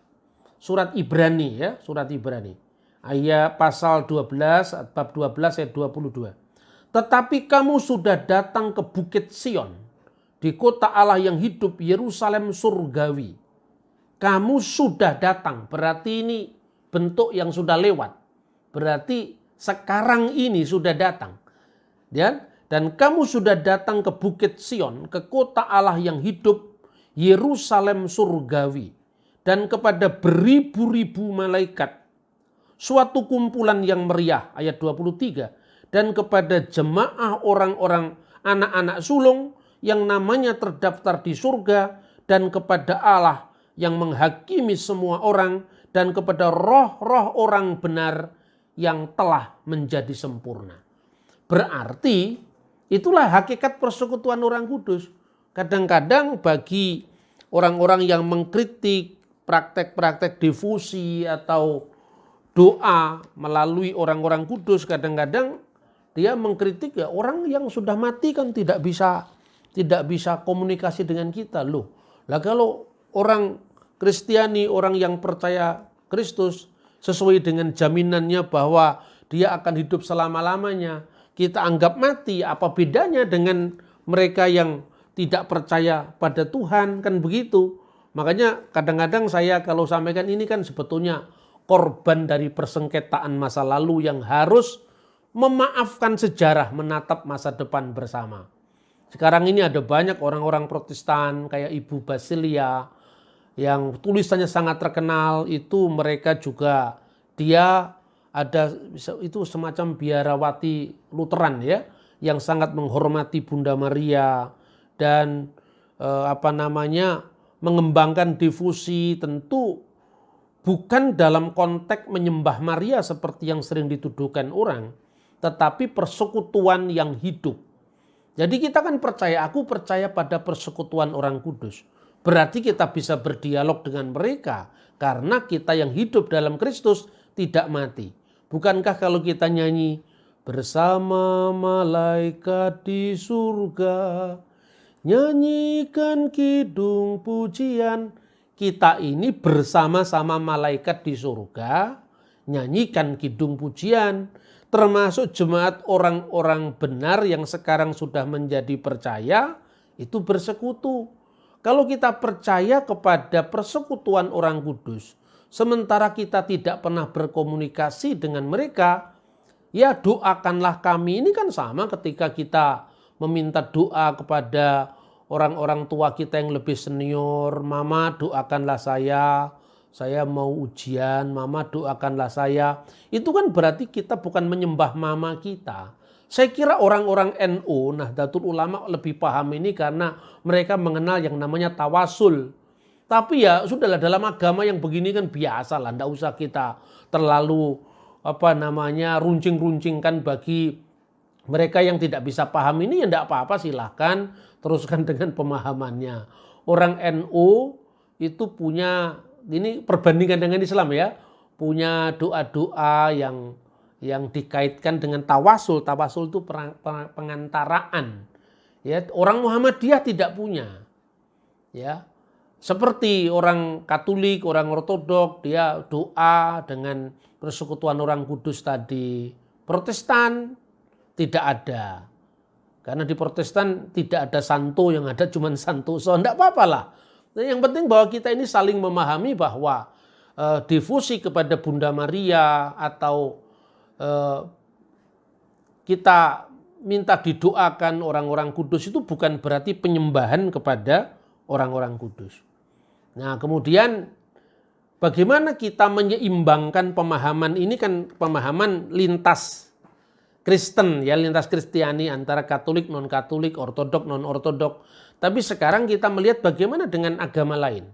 surat Ibrani, ya, surat Ibrani. Ayat pasal 12, bab 12 ayat 22. Tetapi kamu sudah datang ke Bukit Sion, di kota Allah yang hidup, Yerusalem surgawi. Kamu sudah datang, berarti ini bentuk yang sudah lewat. Berarti sekarang ini sudah datang. Dan kamu sudah datang ke Bukit Sion, ke kota Allah yang hidup, Yerusalem surgawi. Dan kepada beribu-ribu malaikat, suatu kumpulan yang meriah, ayat 23. Dan kepada jemaah orang-orang anak-anak sulung yang namanya terdaftar di surga, dan kepada Allah yang menghakimi semua orang, dan kepada roh-roh orang benar yang telah menjadi sempurna. Berarti itulah hakikat persekutuan orang kudus. Kadang-kadang bagi orang-orang yang mengkritik praktek-praktek devosi atau doa melalui orang-orang kudus, kadang-kadang dia mengkritik, ya, orang yang sudah mati kan tidak bisa komunikasi dengan kita. Loh, lah kalau orang Kristiani, orang yang percaya Kristus sesuai dengan jaminannya bahwa dia akan hidup selama-lamanya, kita anggap mati, apa bedanya dengan mereka yang tidak percaya pada Tuhan, kan begitu. Makanya kadang-kadang saya kalau sampaikan ini kan sebetulnya korban dari persengketaan masa lalu yang harus memaafkan sejarah, menatap masa depan bersama. Sekarang ini ada banyak orang-orang Protestan kayak Ibu Basilia yang tulisannya sangat terkenal, itu mereka juga dia ada itu semacam biarawati Lutheran, ya, yang sangat menghormati Bunda Maria dan mengembangkan devosi, tentu bukan dalam konteks menyembah Maria seperti yang sering dituduhkan orang, tetapi persekutuan yang hidup. Jadi kita kan aku percaya pada persekutuan orang kudus. Berarti kita bisa berdialog dengan mereka karena kita yang hidup dalam Kristus tidak mati. Bukankah kalau kita nyanyi bersama malaikat di surga, nyanyikan kidung pujian, kita ini bersama-sama malaikat di surga, nyanyikan kidung pujian, termasuk jemaat orang-orang benar yang sekarang sudah menjadi percaya, itu bersekutu. Kalau kita percaya kepada persekutuan orang kudus, sementara kita tidak pernah berkomunikasi dengan mereka, ya doakanlah kami. Ini kan sama ketika kita meminta doa kepada orang-orang tua kita yang lebih senior. Mama doakanlah saya mau ujian, mama doakanlah saya. Itu kan berarti kita bukan menyembah mama kita. Saya kira orang-orang NU, Nahdlatul Ulama lebih paham ini karena mereka mengenal yang namanya tawasul. Tapi ya sudahlah, dalam agama yang begini kan biasa lah, tidak usah kita terlalu runcing-runcingkan. Bagi mereka yang tidak bisa paham ini ya tidak apa-apa, silahkan teruskan dengan pemahamannya. Orang NU itu punya, ini perbandingan dengan Islam ya, punya doa-doa yang dikaitkan dengan tawasul. Tawasul itu pengantaraan. Ya, orang Muhammadiyah tidak punya. Ya. Seperti orang Katolik, orang Ortodok, dia doa dengan persekutuan orang kudus tadi. Protestan tidak ada. Karena di Protestan tidak ada santo, yang ada cuma santoso. Tidak apa-apa lah. Yang penting bahwa kita ini saling memahami bahwa devosi kepada Bunda Maria atau kita minta didoakan orang-orang kudus itu bukan berarti penyembahan kepada orang-orang kudus. Nah, kemudian bagaimana kita menyeimbangkan pemahaman ini, kan pemahaman lintas Kristen ya, lintas Kristiani antara Katolik, non-Katolik, Ortodok, non-Ortodok. Tapi sekarang kita melihat bagaimana dengan agama lain.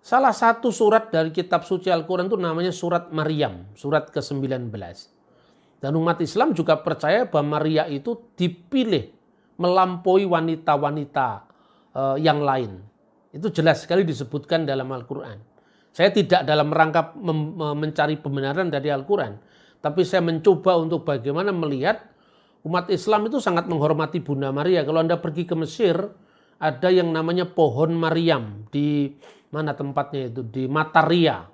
Salah satu surat dari kitab suci Al-Quran itu namanya surat Maryam, surat ke-19. Dan umat Islam juga percaya bahwa Maria itu dipilih melampaui wanita-wanita yang lain. Itu jelas sekali disebutkan dalam Al-Quran. Saya tidak dalam rangka mencari pembenaran dari Al-Quran, tapi saya mencoba untuk bagaimana melihat umat Islam itu sangat menghormati Bunda Maria. Kalau Anda pergi ke Mesir, ada yang namanya pohon Maryam di mana tempatnya itu, di Mataria.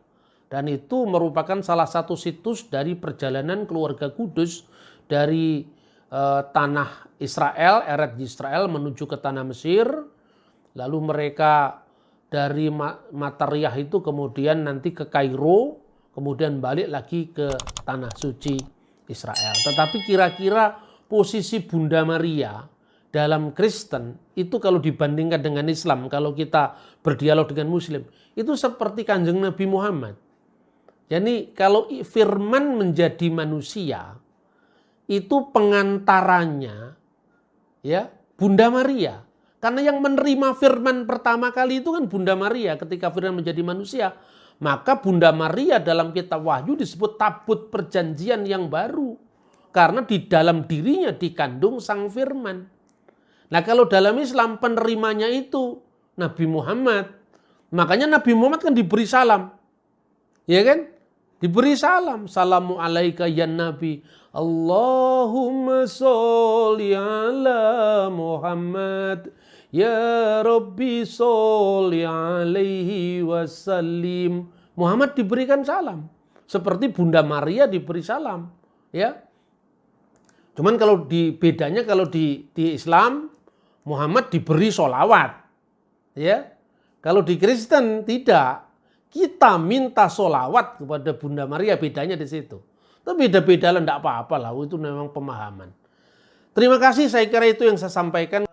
Dan itu merupakan salah satu situs dari perjalanan keluarga Kudus dari tanah Israel, Eretz Israel menuju ke tanah Mesir. Lalu mereka dari Matariah itu kemudian nanti ke Kairo, kemudian balik lagi ke tanah suci Israel. Tetapi kira-kira posisi Bunda Maria dalam Kristen itu kalau dibandingkan dengan Islam, kalau kita berdialog dengan Muslim, itu seperti Kanjeng Nabi Muhammad. Jadi kalau firman menjadi manusia, itu pengantarannya ya Bunda Maria. Karena yang menerima firman pertama kali itu kan Bunda Maria ketika firman menjadi manusia. Maka Bunda Maria dalam kitab Wahyu disebut tabut perjanjian yang baru. Karena di dalam dirinya dikandung sang firman. Nah kalau dalam Islam penerimanya itu Nabi Muhammad. Makanya Nabi Muhammad kan diberi salam. Ya kan? Diberi salam. Salamu alaika ya Nabi. Allahumma sholli ala Muhammad. Ya Rabbi sholli alaihi wasallim. Muhammad diberikan salam. Seperti Bunda Maria diberi salam. Ya. Cuman kalau bedanya kalau di Islam, Muhammad diberi sholawat. Ya. Kalau di Kristen tidak. Kita minta sholawat kepada Bunda Maria, bedanya di situ. Tapi beda-beda lah, enggak apa-apa lah, itu memang pemahaman. Terima kasih, saya kira itu yang saya sampaikan.